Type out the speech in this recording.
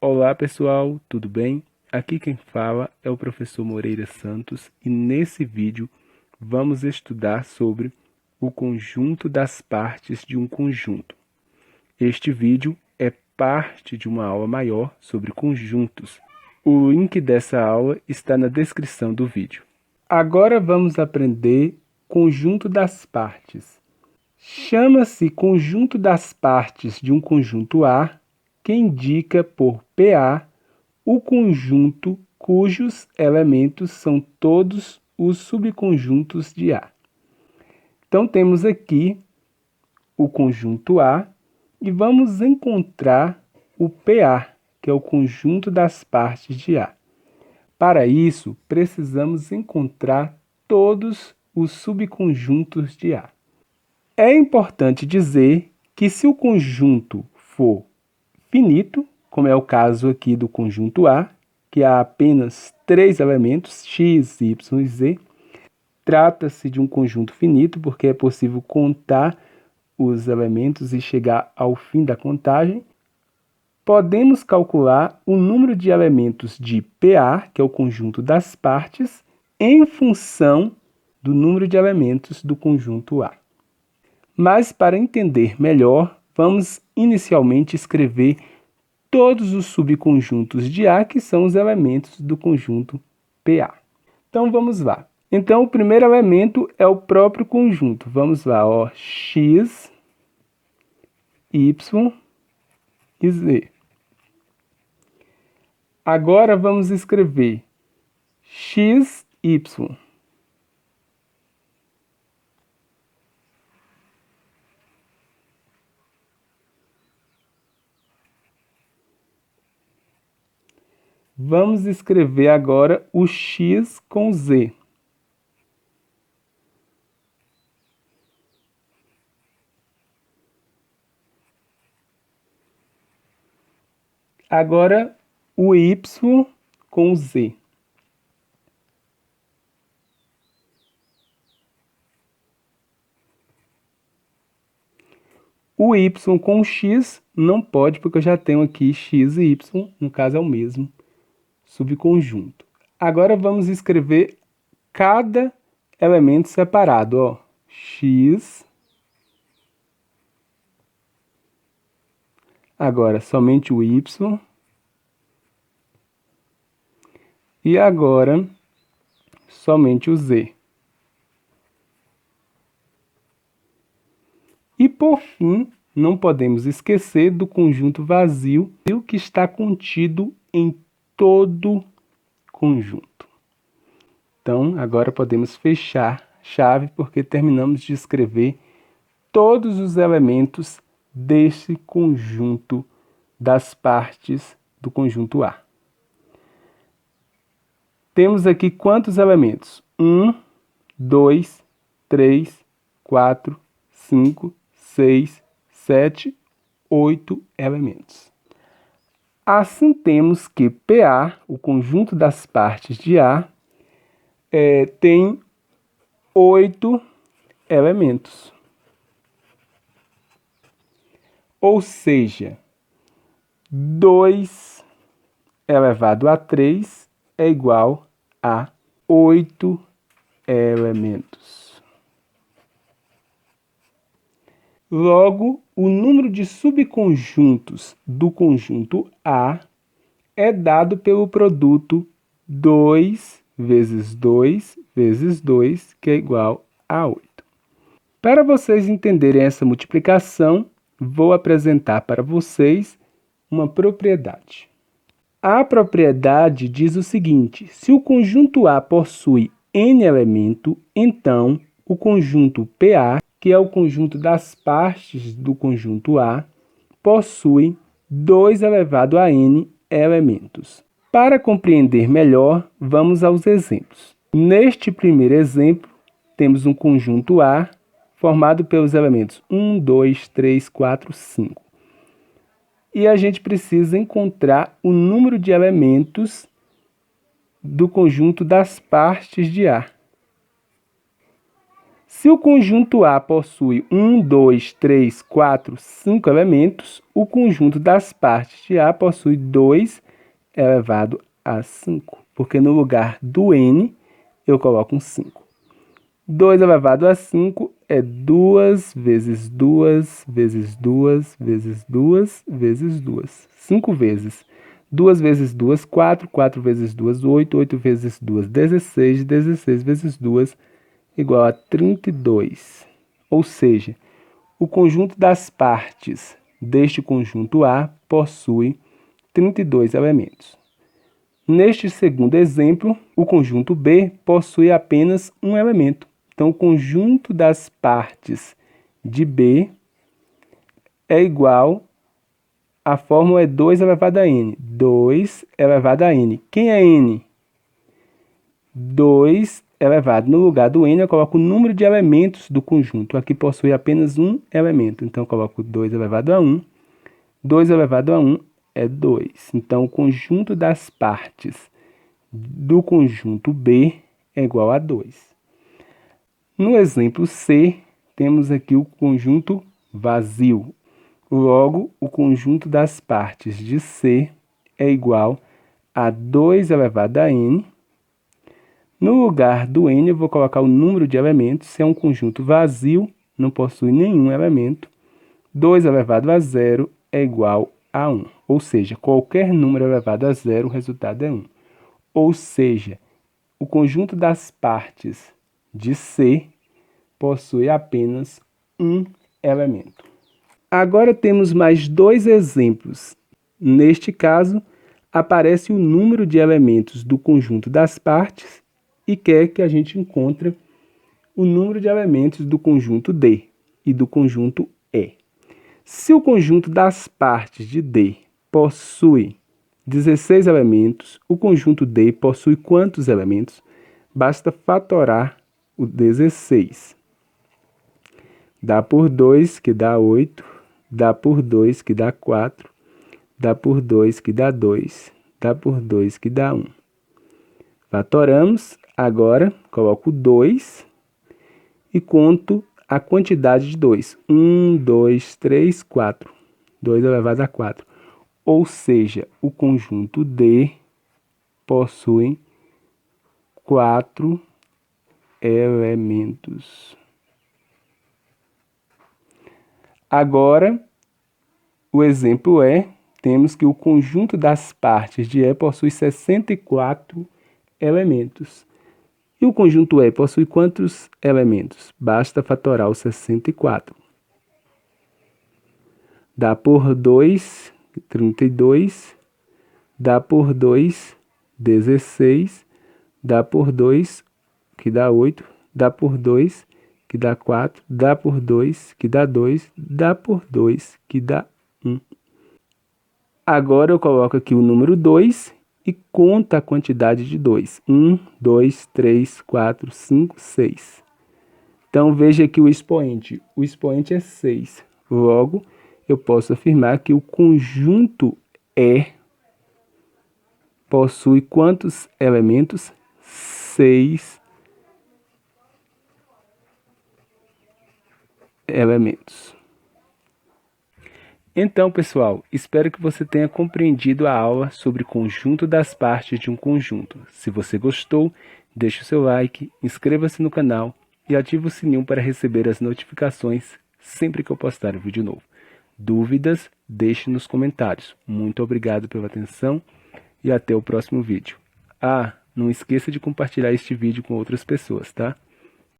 Olá pessoal, tudo bem? Aqui quem fala é o professor Moreira Santos e nesse vídeo vamos estudar sobre o conjunto das partes de um conjunto. Este vídeo é parte de uma aula maior sobre conjuntos. O link dessa aula está na descrição do vídeo. Agora vamos aprender conjunto das partes. Chama-se conjunto das partes de um conjunto A que indica por PA o conjunto cujos elementos são todos os subconjuntos de A. Então, temos aqui o conjunto A e vamos encontrar o PA, que é o conjunto das partes de A. Para isso, precisamos encontrar todos os subconjuntos de A. É importante dizer que se o conjunto for finito, como é o caso aqui do conjunto A, que há apenas 3 elementos, x, y e z, trata-se de um conjunto finito, porque é possível contar os elementos e chegar ao fim da contagem. Podemos calcular o número de elementos de PA, que é o conjunto das partes, em função do número de elementos do conjunto A. Mas, para entender melhor, vamos inicialmente escrever todos os subconjuntos de A, que são os elementos do conjunto PA. Então, vamos lá. Então, o primeiro elemento é o próprio conjunto. Vamos lá, ó, x, y e z. Agora, vamos escrever x, y. Vamos escrever agora o x com z. Agora, o y com z. O y com x não pode, porque eu já tenho aqui x e y, no caso é o mesmo subconjunto. Agora vamos escrever cada elemento separado, ó. X. Agora somente o y. E agora somente o z. E por fim, não podemos esquecer do conjunto vazio, que está contido em todo conjunto. Então, agora podemos fechar chave, porque terminamos de escrever todos os elementos desse conjunto das partes do conjunto A. Temos aqui quantos elementos? 1, 2, 3, 4, 5, 6, 7, 8 elementos. Assim, temos que PA, o conjunto das partes de A, tem 8 elementos. Ou seja, 2 elevado a 3 é igual a 8 elementos. Logo, o número de subconjuntos do conjunto A é dado pelo produto 2 vezes 2 vezes 2, que é igual a 8. Para vocês entenderem essa multiplicação, vou apresentar para vocês uma propriedade. A propriedade diz o seguinte: se o conjunto A possui n elementos, então o conjunto PA, que é o conjunto das partes do conjunto A, possui 2 elevado a n elementos. Para compreender melhor, vamos aos exemplos. Neste primeiro exemplo, temos um conjunto A formado pelos elementos 1, 2, 3, 4, 5. E a gente precisa encontrar o número de elementos do conjunto das partes de A. Se o conjunto A possui 1, 2, 3, 4, 5 elementos, o conjunto das partes de A possui 2 elevado a 5, porque no lugar do N eu coloco um 5. 2 elevado a 5 é 2 vezes 2 vezes 2 vezes 2 vezes 2. 5 vezes. 2 vezes 2, 4. 4 vezes 2, 8. 8 vezes 2, 16. 16 vezes 2 igual a 32. Ou seja, o conjunto das partes deste conjunto A possui 32 elementos. Neste segundo exemplo, o conjunto B possui apenas um elemento. Então, o conjunto das partes de B é igual, a fórmula é 2 elevado a n. 2 elevado a n. Quem é n? 2 elevado. No lugar do n, eu coloco o número de elementos do conjunto. Aqui possui apenas um elemento. Então, eu coloco 2 elevado a 1. 2 elevado a 1 é 2. Então, o conjunto das partes do conjunto B é igual a 2. No exemplo C, temos aqui o conjunto vazio. Logo, o conjunto das partes de C é igual a 2 elevado a n. No lugar do n, eu vou colocar o número de elementos. Se é um conjunto vazio, não possui nenhum elemento. 2 elevado a 0 é igual a 1. Ou seja, qualquer número elevado a 0, o resultado é 1. Ou seja, o conjunto das partes de C possui apenas um elemento. Agora temos mais dois exemplos. Neste caso, aparece o número de elementos do conjunto das partes e quer que a gente encontre o número de elementos do conjunto D e do conjunto E. Se o conjunto das partes de D possui 16 elementos, o conjunto D possui quantos elementos? Basta fatorar o 16. Dá por 2, que dá 8. Dá por 2, que dá 4. Dá por 2, que dá 2. Dá por 2, que dá 1. Fatoramos. Agora, coloco 2 e conto a quantidade de 2. 1, 2, 3, 4. 2 elevado a 4. Ou seja, o conjunto D possui 4 elementos. Agora, o exemplo é, temos que o conjunto das partes de E possui 64 elementos. E o conjunto E possui quantos elementos? Basta fatorar o 64. Dá por 2, 32. Dá por 2, 16. Dá por 2, que dá 8. Dá por 2, que dá 4. Dá por 2, que dá 2. Dá por 2, que dá 1. Agora eu coloco aqui o número 2 e conto a quantidade de 2. 1, 2, 3, 4, 5, 6. Então, veja aqui o expoente. O expoente é 6. Logo, eu posso afirmar que o conjunto E possui quantos elementos? 6 elementos. Então, pessoal, espero que você tenha compreendido a aula sobre conjunto das partes de um conjunto. Se você gostou, deixe o seu like, inscreva-se no canal e ative o sininho para receber as notificações sempre que eu postar um vídeo novo. Dúvidas, deixe nos comentários. Muito obrigado pela atenção e até o próximo vídeo. Ah, não esqueça de compartilhar este vídeo com outras pessoas, tá?